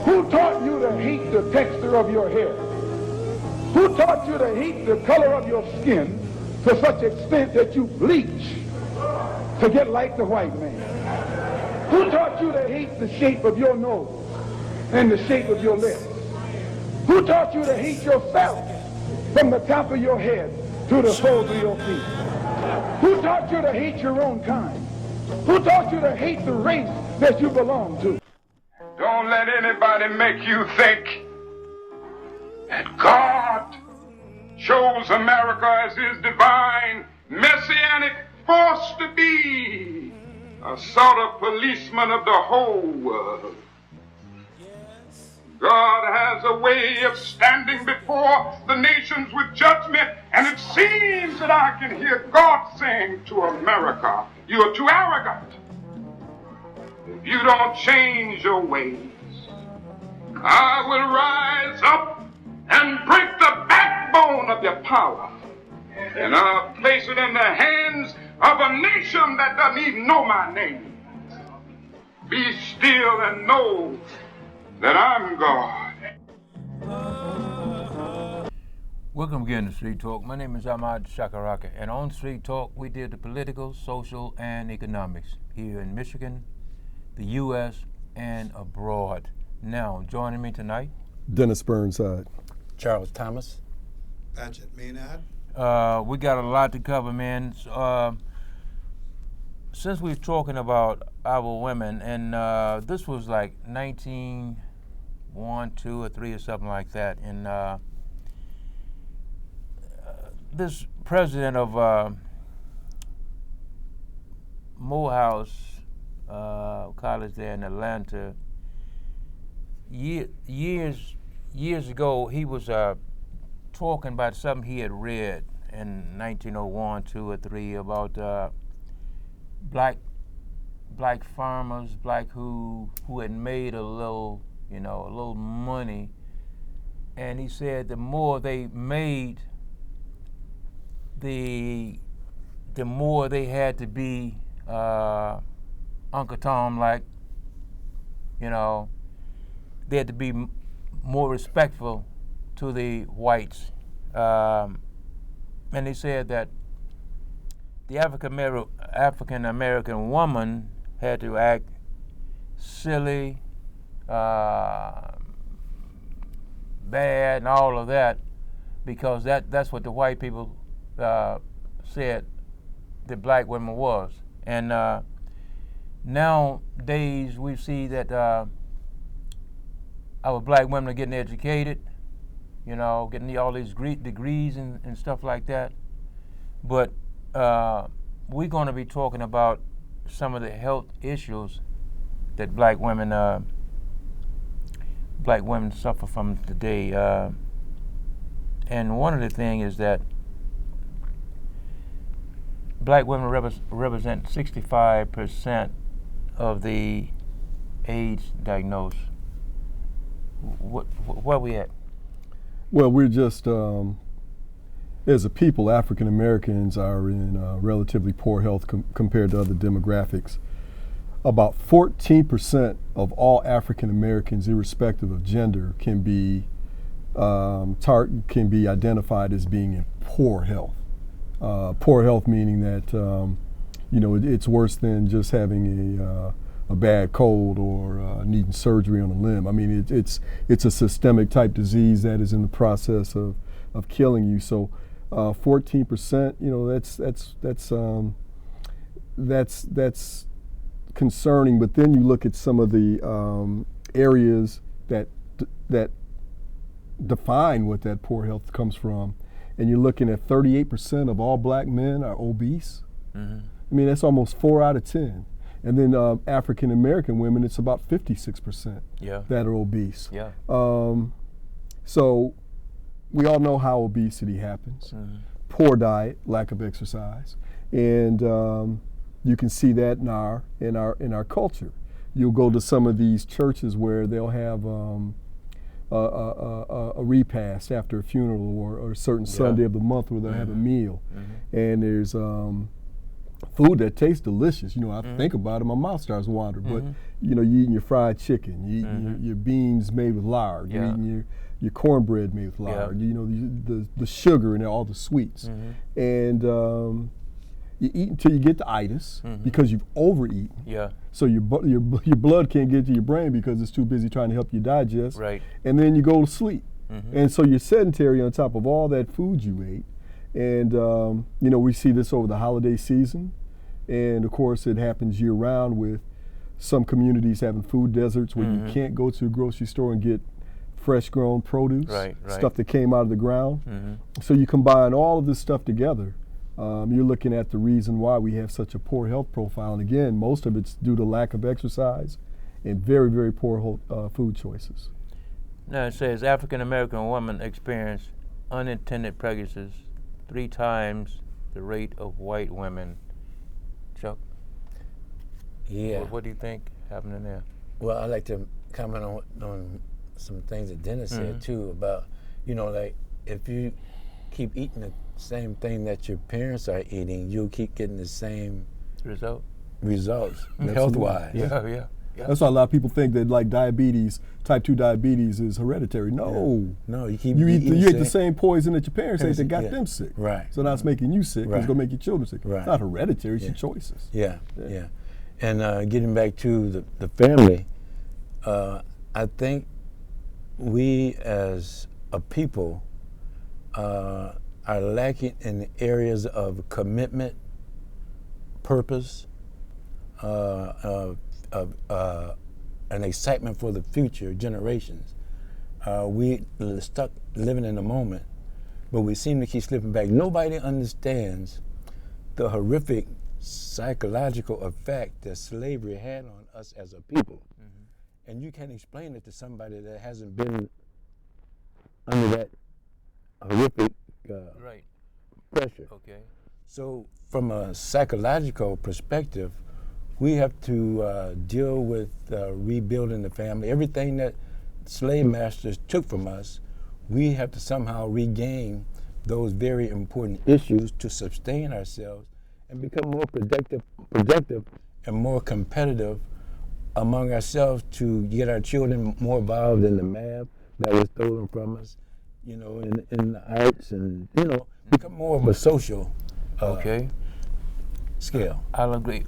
Who taught you to hate the texture of your hair? Who taught you to hate the color of your skin to such extent that you bleach to get like the white man? Who taught you to hate the shape of your nose and the shape of your lips? Who taught you to hate yourself from the top of your head to the soles of your feet? Who taught you to hate your own kind? Who taught you to hate the race that you belong to? Don't let anybody make you think that God chose America as his divine messianic force to be a sort of policeman of the whole world. God has a way of standing before the nations with judgment, and it seems that I can hear God saying to America, you are too arrogant. If you don't change your ways, I will rise up and break the backbone of your power, and I'll place it in the hands of a nation that doesn't even know my name. Be still and know that I'm God. Welcome again to Street Talk. My name is Ahmad Shakaraka, and on Street Talk we deal the political, social, and economics here in Michigan, the U.S., and abroad. Now, joining me tonight, Dennis Burnside, Charles Thomas, Paget Maynard. We got a lot to cover, man. Since we're talking about our women, and this was like 1901, 2, or 3, or something like that, and this president of Morehouse College there in Atlanta, years ago, he was talking about something he had read in 1901, 2, or 3 about black farmers, who had made a little money, and he said the more they made, the more they had to be Uncle Tom like, they had to be more respectful to the whites, and they said that the African American woman had to act silly, bad, and all of that, because that's what the white people said the black women was. And nowadays we see that our black women are getting educated, getting all these degrees and stuff like that. But we're going to be talking about some of the health issues that black women suffer from today. And one of the things is that black women represent 65% of the AIDS diagnosed. Where are we at? Well, we're just, as a people, African Americans are in relatively poor health compared to other demographics. About 14% of all African Americans, irrespective of gender, can be identified as being in poor health. Poor health meaning that it's worse than just having a bad cold or needing surgery on a limb. I mean, it's a systemic type disease that is in the process of killing you. So 14%, that's concerning. But then you look at some of the areas that define what that poor health comes from, and you're looking at 38% of all black men are obese. Mm-hmm. I mean, that's almost 4 out of 10. And then African American women, it's about 56% that are obese. Yeah. So we all know how obesity happens. Mm-hmm. Poor diet, lack of exercise, and you can see that in our culture. You'll go to some of these churches where they'll have a repast after a funeral or a certain Sunday of the month where they'll have a meal, and there's food that tastes delicious. You know, I think about it, my mouth starts wandering. But you know, you're eating your fried chicken, you eating your beans made with lard, you're eating your cornbread made with lard. You know, the sugar and all the sweets, and you eat until you get the itis because you've overeaten. Yeah. So your blood can't get to your brain because it's too busy trying to help you digest. Right. And then you go to sleep. And so you're sedentary on top of all that food you ate. And you know, we see this over the holiday season, and of course it happens year round with some communities having food deserts where you can't go to a grocery store and get fresh grown produce, stuff that came out of the ground. So you combine all of this stuff together, you're looking at the reason why we have such a poor health profile. And again, most of it's due to lack of exercise and very, very poor food choices. Now it says African American women experience unintended pregnancies 3 times the rate of white women. Chuck? Yeah. What do you think happening there? Well, I'd like to comment on some things that Dennis said too about, you know, like if you keep eating the same thing that your parents are eating, you'll keep getting the same results health-wise. Yeah. That's why a lot of people think that like diabetes, type 2 diabetes is hereditary. No. No, you keep You eating eat the same poison that your parents ate that got Yeah. them sick. Right. So now it's making you sick. It's Right. going to make your children sick. Right. It's not hereditary, it's your choices. Yeah. And getting back to the family, I think we as a people are lacking in the areas of commitment, purpose, an excitement for the future generations. We stuck living in the moment, but we seem to keep slipping back. Nobody understands the horrific psychological effect that slavery had on us as a people. And you can't explain it to somebody that hasn't been under that horrific pressure. Okay. So from a psychological perspective, we have to deal with rebuilding the family. Everything that slave masters took from us, we have to somehow regain those very important issues to sustain ourselves and become more productive and more competitive among ourselves to get our children more involved in the math that was stolen from us, you know, in the arts, and, you know, become more of a social scale. I'll agree.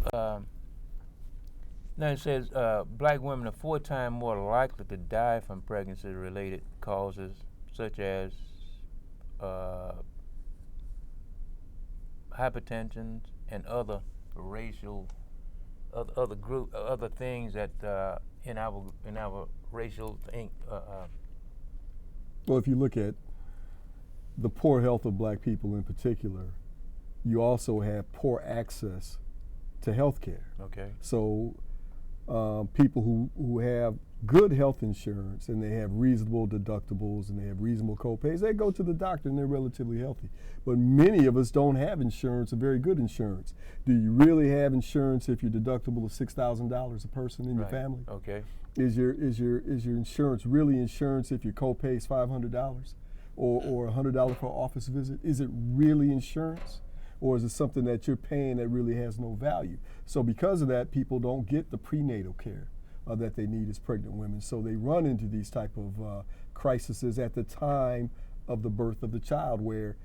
Now it says black women are 4 times more likely to die from pregnancy-related causes, such as hypertension and other racial, other things that in our racial thing. Well, if you look at the poor health of black people in particular, you also have poor access to health care. Okay. So people who have good health insurance and they have reasonable deductibles and they have reasonable co-pays, they go to the doctor and they're relatively healthy. But many of us don't have insurance, a very good insurance. Do you really have insurance if your deductible is $6,000 a person in your family? Okay. Is your insurance really insurance if your copay is $500 or $100 for an office visit? Is it really insurance? Or is it something that you're paying that really has no value? So because of that, people don't get the prenatal care that they need as pregnant women. So they run into these type of crises at the time of the birth of the child, where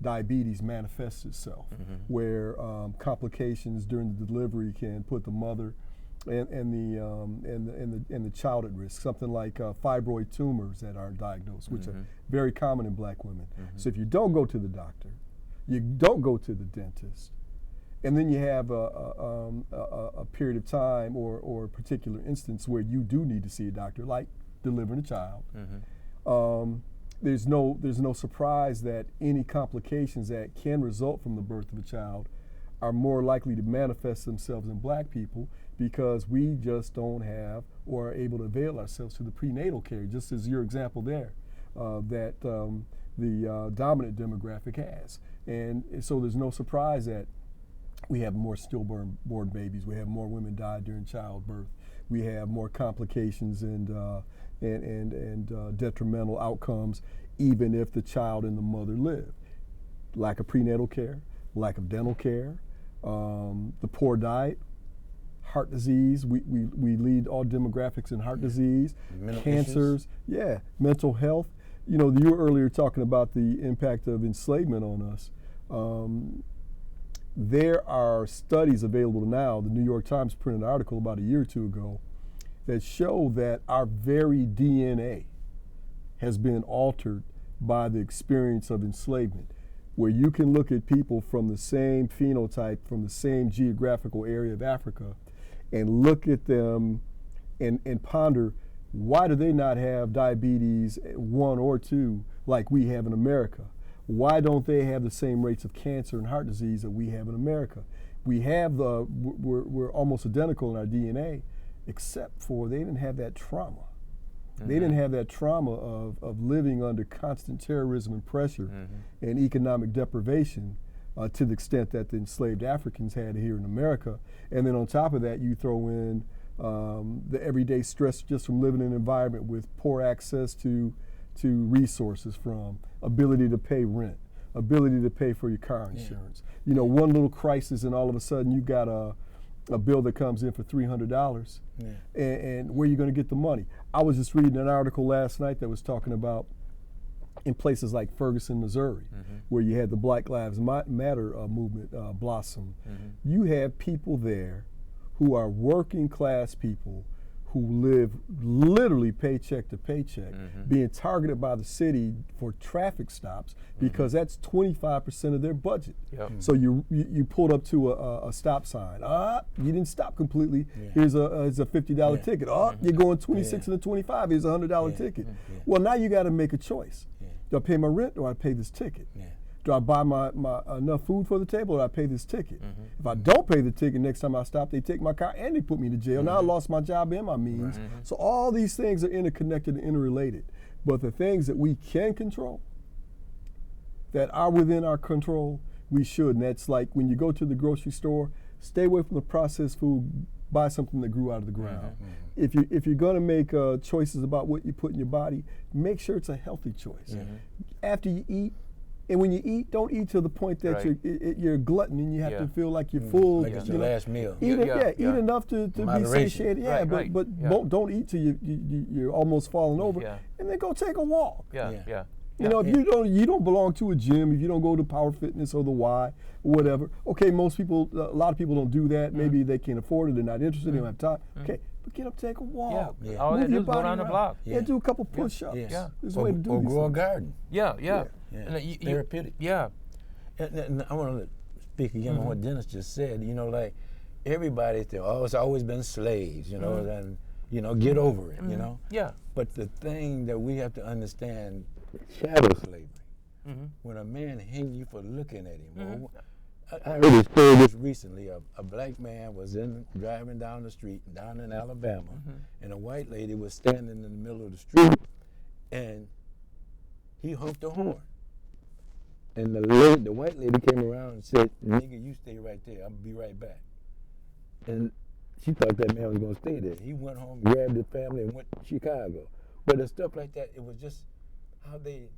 diabetes manifests itself, where complications during the delivery can put the mother and the child at risk. Something like fibroid tumors that are diagnosed, which are very common in black women. So if you don't go to the doctor, you don't go to the dentist, and then you have a period of time or a particular instance where you do need to see a doctor, like delivering a child. There's no surprise that any complications that can result from the birth of a child are more likely to manifest themselves in black people, because we just don't have or are able to avail ourselves to the prenatal care, just as your example there, that the dominant demographic has. And so there's no surprise that we have more stillborn babies. We have more women die during childbirth. We have more complications and detrimental outcomes, even if the child and the mother live. Lack of prenatal care, lack of dental care, the poor diet, heart disease. We lead all demographics in heart disease, Mental cancers, mental health. You know, you were earlier talking about the impact of enslavement on us. There are studies available now. The New York Times printed an article about a year or two ago that show that our very DNA has been altered by the experience of enslavement, where you can look at people from the same phenotype, from the same geographical area of Africa, and look at them and ponder, why do they not have diabetes 1 or 2 like we have in America? Why don't they have the same rates of cancer and heart disease that we have in America? We're almost identical in our DNA, except for they didn't have that trauma. They didn't have that trauma of living under constant terrorism and pressure and economic deprivation to the extent that the enslaved Africans had here in America. And then on top of that, you throw in the everyday stress just from living in an environment with poor access to resources, from ability to pay rent, ability to pay for your car insurance. You know, one little crisis and all of a sudden you've got a bill that comes in for $300, and where are you going to get the money? I was just reading an article last night that was talking about in places like Ferguson, Missouri, where you had the Black Lives Matter movement blossom. You have people there who are working class people who live literally paycheck to paycheck, being targeted by the city for traffic stops because that's 25% of their budget. So you pulled up to a stop sign. You didn't stop completely. Here's a $50 ticket. You're going 26 and a 25. Here's a $100 ticket. Well, now you got to make a choice. Do I pay my rent or do I pay this ticket? Do I buy my enough food for the table, or do I pay this ticket? If I don't pay the ticket, next time I stop, they take my car and they put me to jail. Now I lost my job and my means. So all these things are interconnected and interrelated. But the things that we can control, that are within our control, we should. And that's like when you go to the grocery store, stay away from the processed food, buy something that grew out of the ground. If you're going to make choices about what you put in your body, make sure it's a healthy choice. After you eat, and when you eat, don't eat to the point that you're a glutton and you have to feel like you're full. Like it's your last meal. Eat enough to be satiated. But don't eat till you're almost falling over. And then go take a walk. You know, if you don't belong to a gym, if you don't go to Power Fitness or the Y or whatever, okay, a lot of people don't do that. Maybe they can't afford it, they're not interested, they don't have time. Okay, but get up, take a walk. All they do is go down the block. Do a couple push-ups. There's a way to do or these grow a things. garden. Therapeutic. And I want to speak again on what Dennis just said. You know, like everybody thinks, it's always been slaves, you know, and, you know, get over it, you know. But the thing that we have to understand, shadow slavery, when a man hang you for looking at him. I heard a story just recently. A black man was driving down the street down in Alabama, and a white lady was standing in the middle of the street, and he honked the horn. And the white lady came around and said, "Nigga, you stay right there. I'll be right back." And she thought that man was going to stay there. He went home, grabbed his family, and went to Chicago. But the stuff like that, it was just how they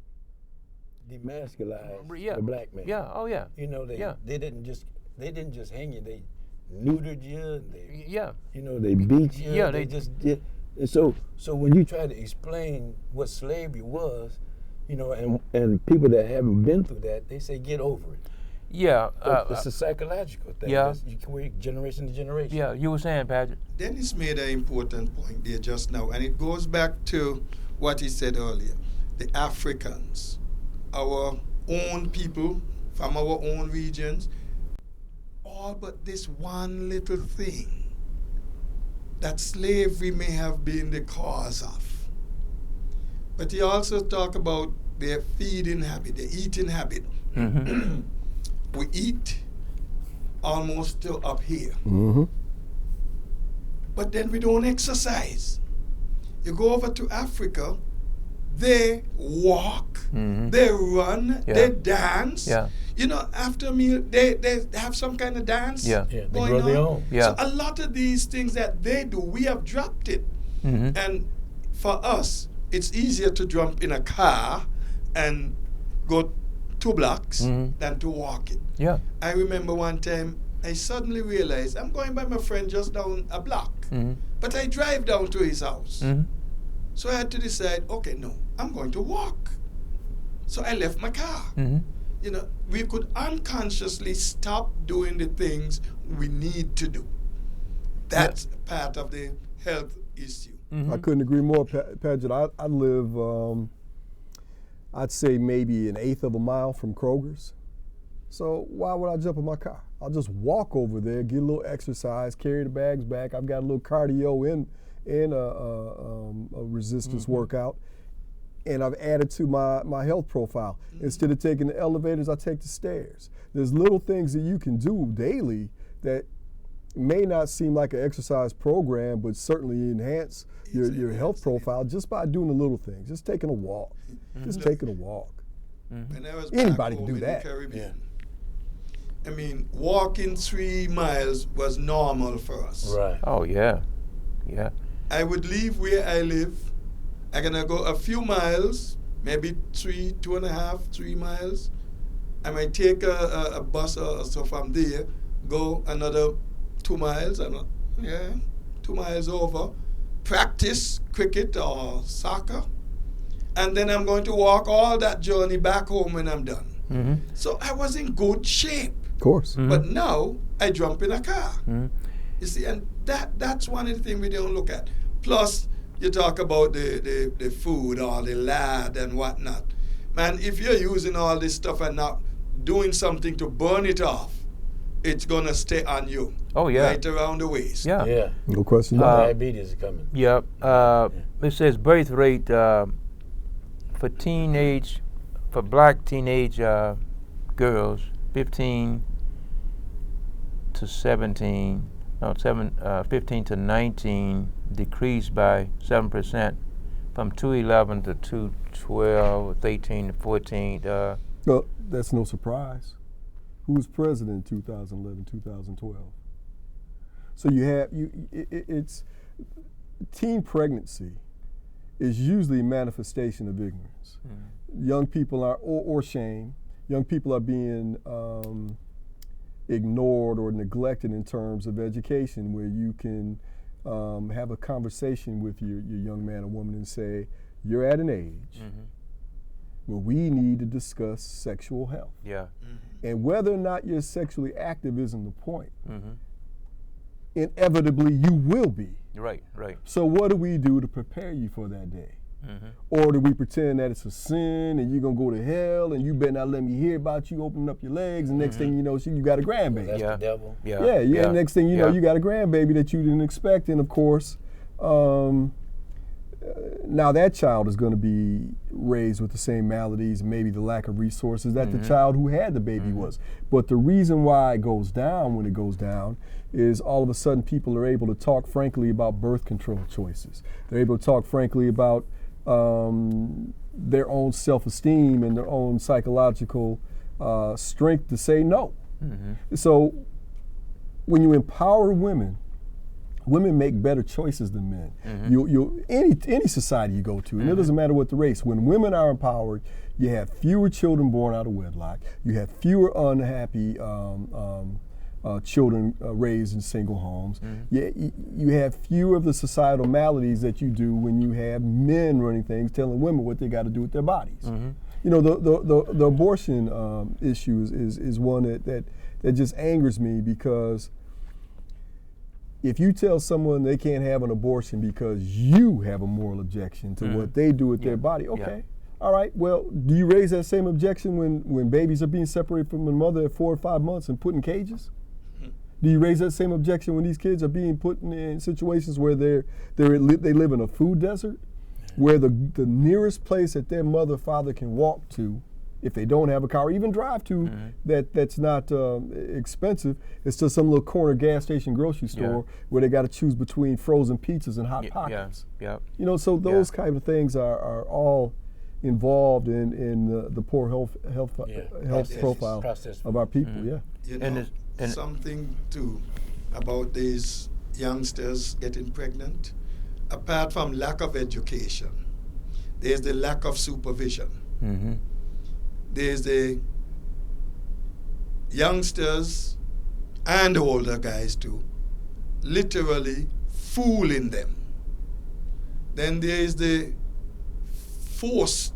demasculized the black man. You know, they didn't just hang you. They neutered you. You know, they beat you. They just did. And so when you try to explain what slavery was, you know, and people that haven't been through that, they say get over it. It's a psychological thing. You can work generation to generation. You were saying, Patrick. Dennis made an important point there just now, and it goes back to what he said earlier. The Africans, our own people from our own regions, all but this one little thing that slavery may have been the cause of. But he also talked about their feeding habit, their eating habit. We eat almost till up here. But then we don't exercise. You go over to Africa, they walk, they run, they dance. You know, after a meal, they have some kind of dance They going grow on. their own. So a lot of these things that they do, we have dropped it. And for us, it's easier to jump in a car and go 2 blocks than to walk it. I remember one time I suddenly realized I'm going by my friend just down a block. Mm-hmm. But I drive down to his house. Mm-hmm. So I had to decide, okay, no, I'm going to walk. So I left my car. Mm-hmm. You know, we could unconsciously stop doing the things we need to do. That's part of the health issue. Mm-hmm. I couldn't agree more, Paget. I live, I'd say maybe an eighth of a mile from Kroger's. So why would I jump in my car? I'll just walk over there, get a little exercise, carry the bags back. I've got a little cardio and a resistance workout, and I've added to my health profile. Instead of taking the elevators, I take the stairs. There's little things that you can do daily that may not seem like an exercise program, but certainly enhance your health profile just by doing the little things, just taking a walk, just taking a walk. When I was Anybody back can home do in that. the Caribbean, I mean, walking 3 miles was normal for us. Right. Oh yeah, yeah. I would leave where I live. I'm gonna go a few miles, maybe 2.5, 3 miles. I might take a bus or so from there, go another 2 miles, 2 miles over, practice cricket or soccer, and then I'm going to walk all that journey back home when I'm done. Mm-hmm. So I was in good shape. Of course. But now I jump in a car. Mm-hmm. You see, and that's one of the things we don't look at. Plus, you talk about the food or the lard and whatnot. Man, if you're using all this stuff and not doing something to burn it off, it's going to stay on you. Oh yeah. Right around the waist. Yeah. Yeah. No question about it. Diabetes is coming. Yep. It says birth rate for black teenage girls, 15 to 17, 15 to 19, decreased by 7% from 211 to 212, 13 to 14. Well, that's no surprise. Who was president in 2011, 2012? So you have it's teen pregnancy is usually a manifestation of ignorance. Young people are or shame. Young people are being ignored or neglected in terms of education, where you can have a conversation with your young man or woman and say, you're at an age where we need to discuss sexual health. Yeah. And whether or not you're sexually active isn't the point. Inevitably, you will be. Right. Right. So what do we do to prepare you for that day? Or do we pretend that it's a sin and you're going to go to hell and you better not let me hear about you opening up your legs, and next thing you know, you got a grandbaby. That's Yeah. the devil. Yeah. Yeah. Next thing you know, Yeah. you got a grandbaby that you didn't expect, and of course, now that child is going to be raised with the same maladies, maybe the lack of resources that the child who had the baby was. But the reason why it goes down when it goes down is all of a sudden people are able to talk frankly about birth control choices. They're able to talk frankly about their own self-esteem and their own psychological strength to say no. So when you empower women make better choices than men. Any society you go to, and it doesn't matter what the race, when women are empowered, you have fewer children born out of wedlock, you have fewer unhappy children raised in single homes, you have fewer of the societal maladies that you do when you have men running things, telling women what they got to do with their bodies. You know, the abortion issue is one that just angers me, because if you tell someone they can't have an abortion because you have a moral objection to what they do with their body, okay. All right, well, do you raise that same objection when babies are being separated from their mother at 4 or 5 months and put in cages? Do you raise that same objection when these kids are being put in situations where they live in a food desert, where the nearest place that their mother or father can walk to, if they don't have a car or even drive to, that's not expensive, it's to some little corner gas station grocery store where they got to choose between frozen pizzas and hot pockets. You know, so those kind of things are all involved in the poor health profile of our people. You know, something too about these youngsters getting pregnant, apart from lack of education, there's the lack of supervision. There's the youngsters and older guys too, literally fooling them. Then there is the forced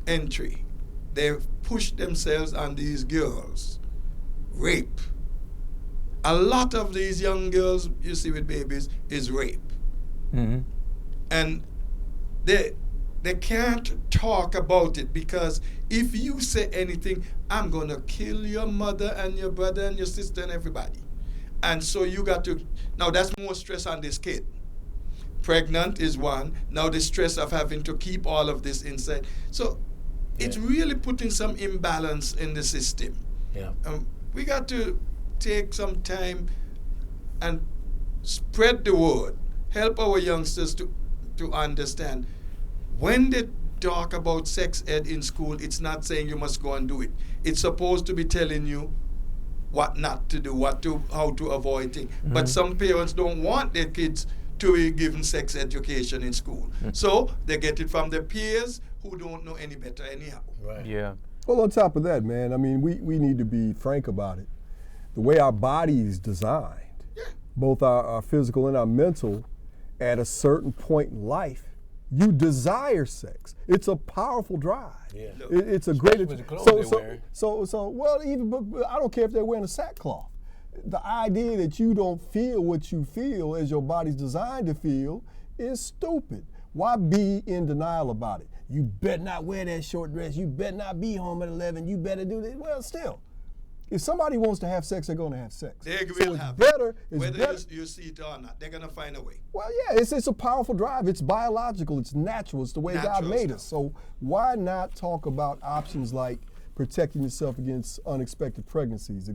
entry. They push themselves on these girls. Rape. A lot of these young girls you see with babies is rape. Mm-hmm. And they can't talk about it because if you say anything, I'm going to kill your mother and your brother and your sister and everybody. And so you got to, now that's more stress on this kid. Pregnant is one. Now the stress of having to keep all of this inside. So it's really putting some imbalance in the system. Yeah. We got to take some time and spread the word. Help our youngsters to understand. When they talk about sex ed in school, it's not saying you must go and do it. It's supposed to be telling you what not to do, how to avoid things. Mm-hmm. But some parents don't want their kids to be given sex education in school. Mm-hmm. So they get it from their peers who don't know any better anyhow. Right. Yeah. Well, on top of that, man, I mean, we need to be frank about it. The way our body is designed, both our physical and our mental, at a certain point in life, you desire sex. It's a powerful drive. Yeah. It's a great. With the clothes they're wearing. So well, even but I don't care if they're wearing a sackcloth. The idea that you don't feel what you feel as your body's designed to feel is stupid. Why be in denial about it? You better not wear that short dress. You better not be home at 11. You better do this. Well, still, if somebody wants to have sex, they're going to have sex. They so will it's have better. it. Whether you see it or not, they're going to find a way. Well, yeah, it's a powerful drive. It's biological. It's natural. It's the way God made us. So why not talk about options like protecting yourself against unexpected pregnancies,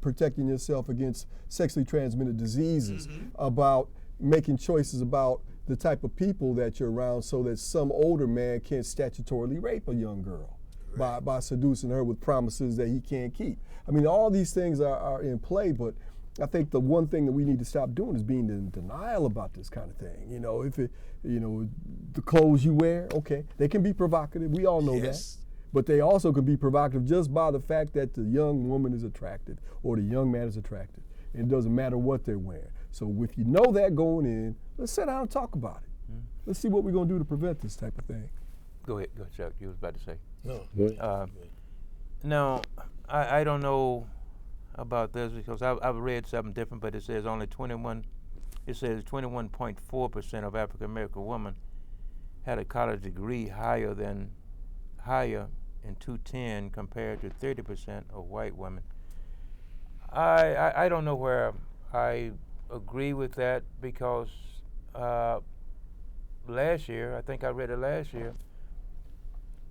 protecting yourself against sexually transmitted diseases, about making choices about the type of people that you're around so that some older man can't statutorily rape a young girl by seducing her with promises that he can't keep. I mean, all these things are in play, but I think the one thing that we need to stop doing is being in denial about this kind of thing. You know, if it, you know, the clothes you wear, okay, they can be provocative. We all know that. But they also can be provocative just by the fact that the young woman is attractive or the young man is attractive. It doesn't matter what they're wearing. So if you know that going in, let's sit down and talk about it. Let's see what we're going to do to prevent this type of thing. Go ahead, Chuck. You was about to say. No. Now, I don't know about this because I've read something different, but it says only 21.4% of African American women had a college degree higher in 2010 compared to 30% of white women. I don't know where I agree with that because last year, I think I read it last year,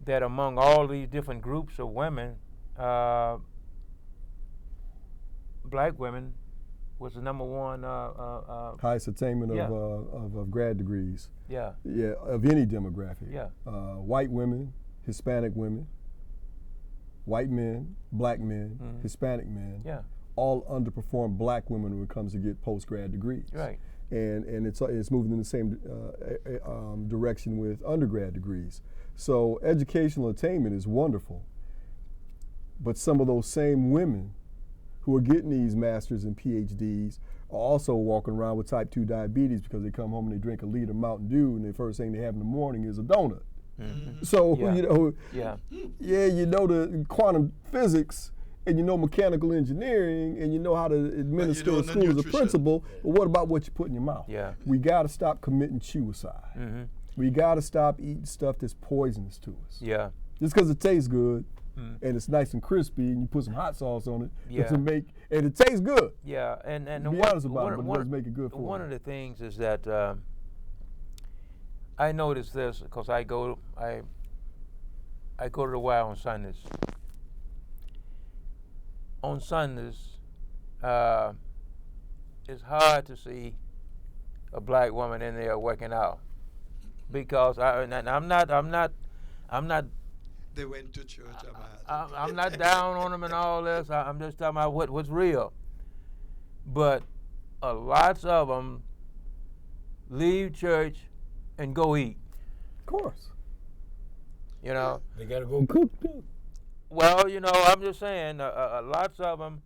that among all these different groups of women, black women was the number one highest attainment of grad degrees. Yeah. Yeah, of any demographic. Yeah. White women, Hispanic women, white men, black men, Hispanic men. Yeah. All underperform black women when it comes to get post-grad degrees. Right. And it's moving in the same direction with undergrad degrees. So educational attainment is wonderful, but some of those same women who are getting these masters and PhDs are also walking around with type 2 diabetes because they come home and they drink a liter of Mountain Dew and the first thing they have in the morning is a donut. So you know, you know the quantum physics and you know mechanical engineering and you know how to administer a school as a principal, but what about what you put in your mouth? Yeah. We got to stop committing suicide. We got to stop eating stuff that's poisonous to us. Yeah. Just because it tastes good and it's nice and crispy and you put some hot sauce on it, and it tastes good. Yeah, and be honest about it, but it does make it good for one you. of the things is that I noticed this because I go to the Y on Sundays. On Sundays, it's hard to see a black woman in there working out because I'm not. They went to church. I'm not down on them and all this. I'm just talking about what's real. But lots of them leave church and go eat. Of course. You know. They gotta go cook too. Well, you know, I'm just saying, lots of them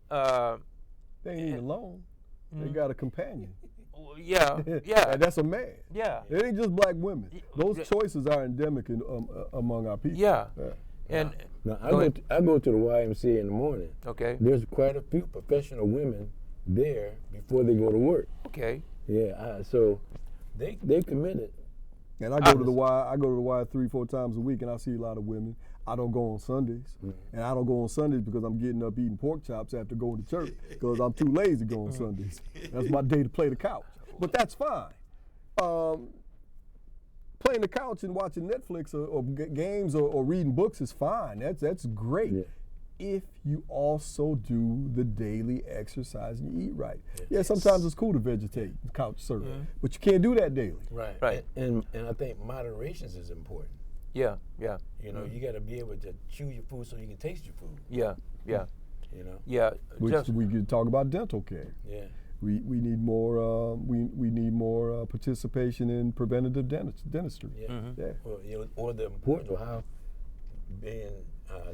They ain't even alone. They got a companion. Yeah, yeah, And that's a man. yeah, It ain't just black women. Those choices are endemic among our people. yeah. And Now, Go ahead. I go to the YMCA in the morning. okay, There's quite a few professional women there before they go to work. okay, Yeah, so they committed. And I go to the Y 3-4 times a week, and I see a lot of women. I don't go on Sundays, and I don't go on Sundays because I'm getting up eating pork chops after going to church because I'm too lazy to go on Sundays. That's my day to play the couch, but that's fine. Playing the couch and watching Netflix or games or reading books is fine. That's great. Yeah. If you also do the daily exercise and you eat right. Yeah, sometimes it's cool to vegetate, couch surf, but you can't do that daily. Right. Right. And I think moderation is important. yeah, yeah, You know, you got to be able to chew your food so you can taste your food. yeah, yeah, You know. yeah. Which Just we could talk about dental care. Yeah. We need more we need more participation in preventative dentistry. Yeah. Yeah. Or, you know, or the importance of how being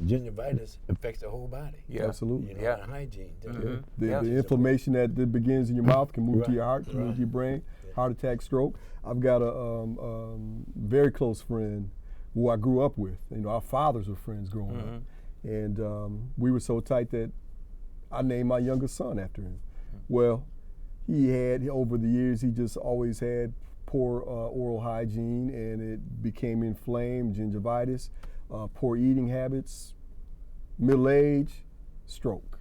gingivitis affects the whole body. yeah, Absolutely. You know, Yeah. and hygiene. The, Yeah. the inflammation that begins in your mouth can move to Right, your heart, can move right. to your brain, heart attack, stroke. I've got a very close friend who I grew up with. You know, our fathers were friends growing up, and we were so tight that I named my youngest son after him. Well, he had over the years he just always had poor oral hygiene, and it became inflamed, gingivitis, poor eating habits, middle age, stroke.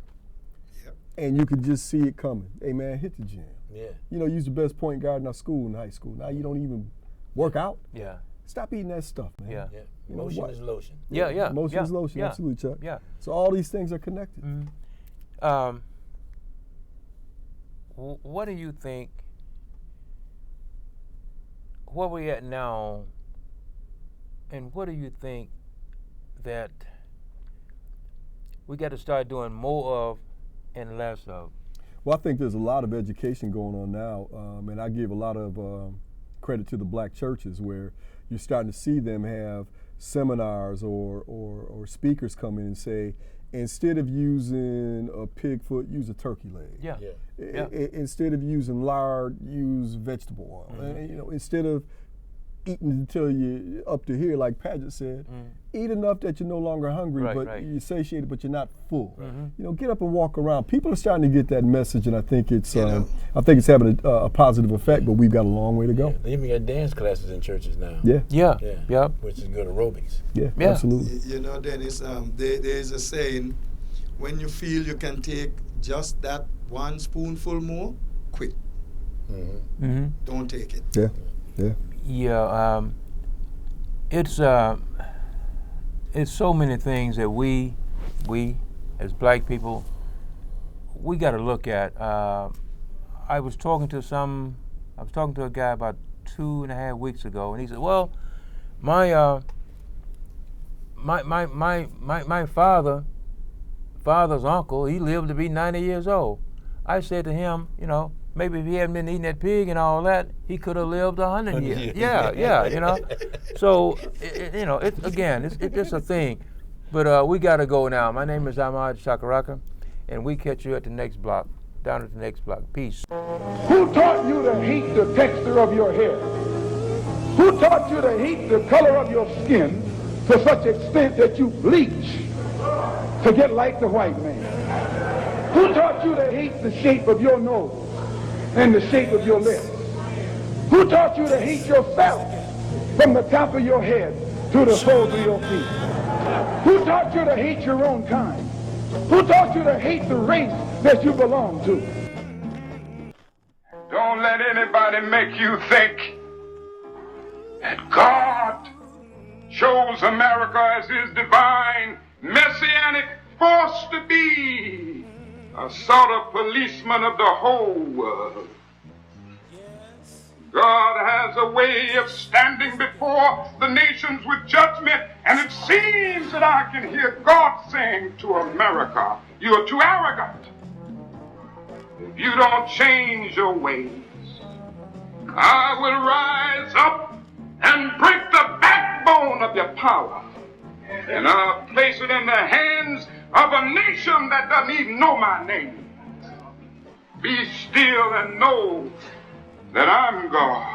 Yep. And you could just see it coming. Hey man, hit the gym. Yeah. You know, you was the best point guard in our school in high school. Now you don't even work out. yeah, Stop eating that stuff, man. yeah, Yeah. You know Motion what? is lotion. yeah, yeah. Motion yeah, is lotion, yeah, absolutely, Chuck. Yeah. So all these things are connected. What do you think? Where we at now, and what do you think that we got to start doing more of and less of? Well, I think there's a lot of education going on now, and I give a lot of credit to the black churches where you're starting to see them have seminars or speakers come in and say, instead of using a pig foot, use a turkey leg. Yeah. Yeah. Instead of using lard, use vegetable oil. And, you know, instead of eating until you're up to here, like Paget said, eat enough that you're no longer hungry, Right, but right. you're satiated, but you're not full. You know, get up and walk around. People are starting to get that message, and I think it's know. having a positive effect. But we've got a long way to go. They even got dance classes in churches now. Yeah, Yeah. Yeah. Yeah. Which is good aerobics. yeah, Yeah. absolutely. You know, Dennis, there is a saying, when you feel you can take just that one spoonful more, quit. Mm-hmm. Don't take it. Yeah, yeah. Yeah. It's so many things that we as black people, we got to look at. I was talking to a guy about 2.5 weeks ago, and he said, "Well, my father's uncle, he lived to be 90 years old." I said to him, you know, maybe if he hadn't been eating that pig and all that, he could have lived 100 years. Yeah, you know. So, you know, it's a thing. But we got to go now. My name is Ahmad Shakaraka, and we catch you at the next block, down at the next block. Peace. Who taught you to hate the texture of your hair? Who taught you to hate the color of your skin to such extent that you bleach to get like the white man? Who taught you to hate the shape of your nose and the shape of your lips? Who taught you to hate yourself from the top of your head to the soles of your feet? Who taught you to hate your own kind? Who taught you to hate the race that you belong to? Don't let anybody make you think that God chose America as his divine, messianic force to be a sort of policeman of the whole world. God has a way of standing before the nations with judgment, and it seems that I can hear God saying to America, "You're too arrogant. If you don't change your ways, I will rise up and break the backbone of your power, and I'll place it in the hands of a nation that doesn't even know my name. Be still and know that I'm God.